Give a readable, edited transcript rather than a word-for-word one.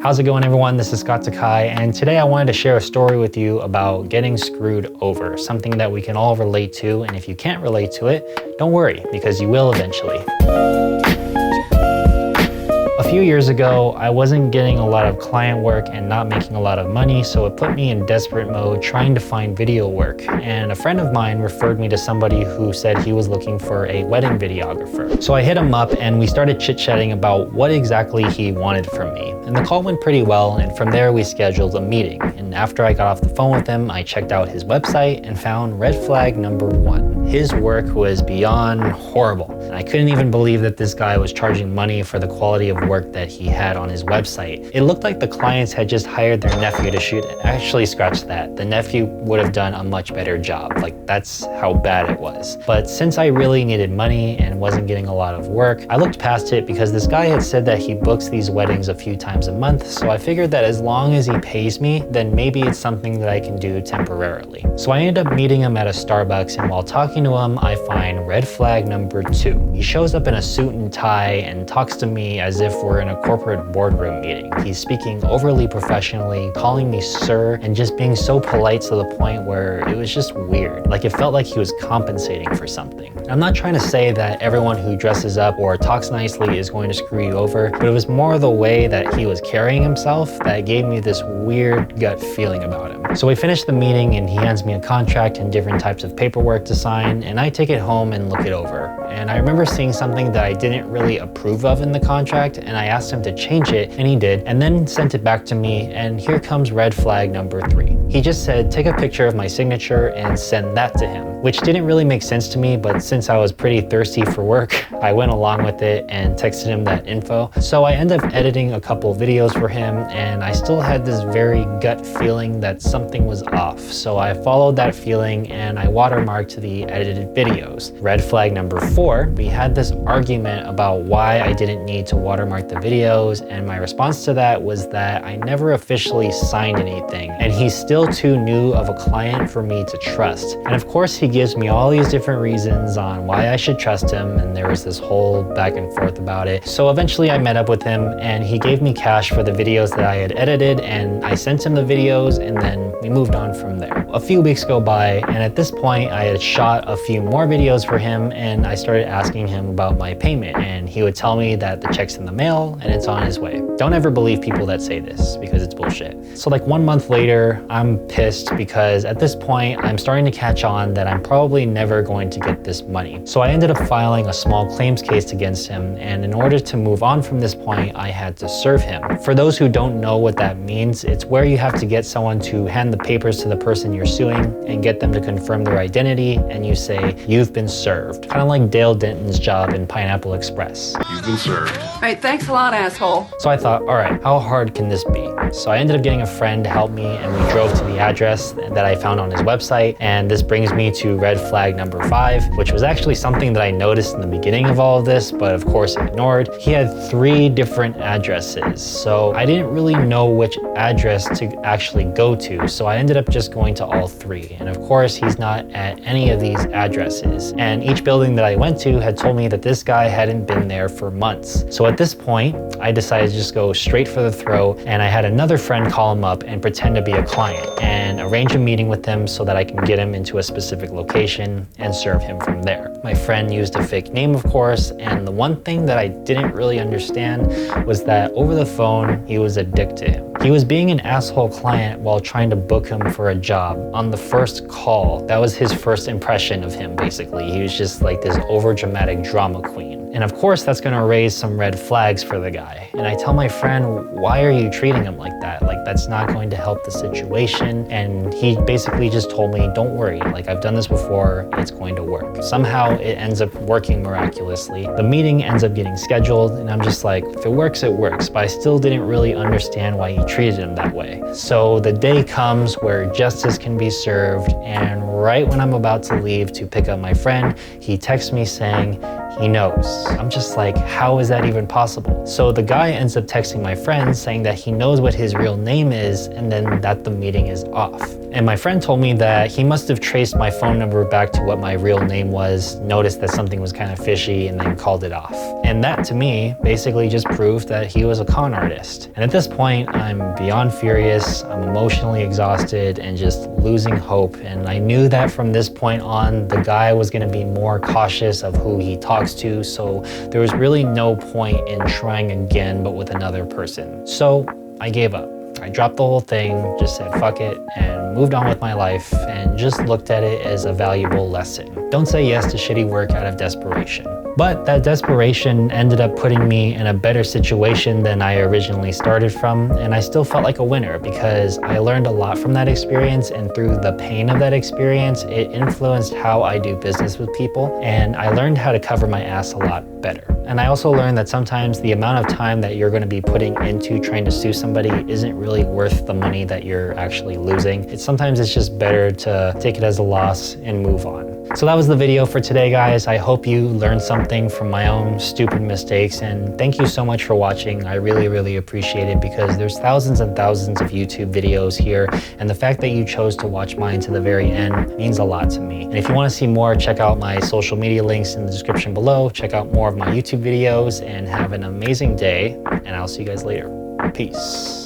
How's it going, everyone? This is Takai, and today I wanted to share a story with you about getting screwed over, something that we can all relate to, and if you can't relate to it, don't worry, because you will eventually. A few years ago, I wasn't getting a lot of client work and not making a lot of money, so it put me in desperate mode trying to find video work. And a friend of mine referred me to somebody who said he was looking for a wedding videographer. So I hit him up and we started chit-chatting about what exactly he wanted from me. And the call went pretty well, and from there we scheduled a meeting. And after I got off the phone with him, I checked out his website and found red flag number 1. His work was beyond horrible. And I couldn't even believe that this guy was charging money for the quality of work that he had on his website. It looked like the clients had just hired their nephew to shoot. Actually, scratch that. The nephew would have done a much better job. Like, that's how bad it was. But since I really needed money and wasn't getting a lot of work, I looked past it because this guy had said that he books these weddings a few times a month. So I figured that as long as he pays me, then maybe it's something that I can do temporarily. So I ended up meeting him at a Starbucks, and while talking to him, I find red flag number 2. He shows up in a suit and tie and talks to me as if we're in a corporate boardroom meeting. He's speaking overly professionally, calling me sir, and just being so polite to the point where it was just weird. Like, it felt like he was compensating for something. I'm not trying to say that everyone who dresses up or talks nicely is going to screw you over, but it was more the way that he was carrying himself that gave me this weird gut feeling about him. So we finished the meeting and he hands me a contract and different types of paperwork to sign, and I take it home and look it over. And I remember seeing something that I didn't really approve of in the contract, and I asked him to change it, and he did, and then sent it back to me, and here comes red flag number 3. He just said, take a picture of my signature and send that to him, which didn't really make sense to me, but since I was pretty thirsty for work, I went along with it and texted him that info. So I ended up editing a couple videos for him, and I still had this very gut feeling that something was off. So I followed that feeling and I watermarked the edited videos. Red flag number 4, we had this argument about why I didn't need to watermark the videos, and my response to that was that I never officially signed anything, and he's still too new of a client for me to trust. And of course, he gives me all these different reasons on why I should trust him, and there was this whole back and forth about it. So eventually I met up with him and he gave me cash for the videos that I had edited, and I sent him the videos, and then we moved on from there. A few weeks go by, and at this point I had shot a few more videos for him, and I started asking him about my payment, and he would tell me that the check's in the mail and it's on his way. Don't ever believe people that say this, because it's bullshit. So like 1 month later, I'm pissed because at this point I'm starting to catch on that I'm probably never going to get this money. So I ended up filing a small claims case against him, and in order to move on from this point, I had to serve him. For those who don't know what that means, it's where you have to get someone to hand the papers to the person you're suing and get them to confirm their identity, and you say, you've been served. Kind of like Dale Denton's job in Pineapple Express. You've been served. Hey, thanks a lot, asshole. So I thought, all right, how hard can this be? So I ended up getting a friend to help me, and we drove to the address that I found on his website, and this brings me to red flag number 5, which was actually something that I noticed in the beginning of all of this, but of course ignored. He had 3 different addresses, so I didn't really know which address to actually go to, so I ended up just going to all 3. And of course, he's not at any of these addresses, and each building that I went to had told me that this guy hadn't been there for months. So at this point, I decided to just go straight for the throat, and I had another friend call him up and pretend to be a client and arrange a meeting with him so that I can get him into a specific location and serve him from there. My friend used a fake name, of course, and the one thing that I didn't really understand was that over the phone, he was a dick to him. He was being an asshole client while trying to book him for a job on the first call. That was his first impression of him, basically. He was just like this overdramatic drama queen. And of course, that's gonna raise some red flags for the guy. And I tell my friend, why are you treating him like that? Like, that's not going to help the situation. And he basically just told me, don't worry, like, I've done this before, it's going to work. Somehow it ends up working miraculously. The meeting ends up getting scheduled, and I'm just like, if it works, it works. But I still didn't really understand why he treated him that way. So the day comes where justice can be served, and right when I'm about to leave to pick up my friend, he texts me saying, he knows. I'm just like, how is that even possible? So the guy ends up texting my friend saying that he knows what his real name is, and then that the meeting is off. And my friend told me that he must have traced my phone number back to what my real name was, noticed that something was kind of fishy, and then called it off. And that, to me, basically just proved that he was a con artist. And at this point, I'm beyond furious, I'm emotionally exhausted, and just losing hope. And I knew that from this point on, the guy was gonna be more cautious of who he talks to, so there was really no point in trying again, but with another person. So I gave up. I dropped the whole thing, just said fuck it, and moved on with my life, and just looked at it as a valuable lesson. Don't say yes to shitty work out of desperation. But that desperation ended up putting me in a better situation than I originally started from, and I still felt like a winner because I learned a lot from that experience, and through the pain of that experience, it influenced how I do business with people, and I learned how to cover my ass a lot better. And I also learned that sometimes the amount of time that you're going to be putting into trying to sue somebody isn't really worth the money that you're actually losing. Sometimes it's just better to take it as a loss and move on. So that was the video for today, guys. I hope you learned something from my own stupid mistakes, and thank you so much for watching. I really, really appreciate it because there's thousands and thousands of YouTube videos here, and the fact that you chose to watch mine to the very end means a lot to me. And if you want to see more, check out my social media links in the description below. Check out more of my YouTube videos, and have an amazing day, and I'll see you guys later. Peace.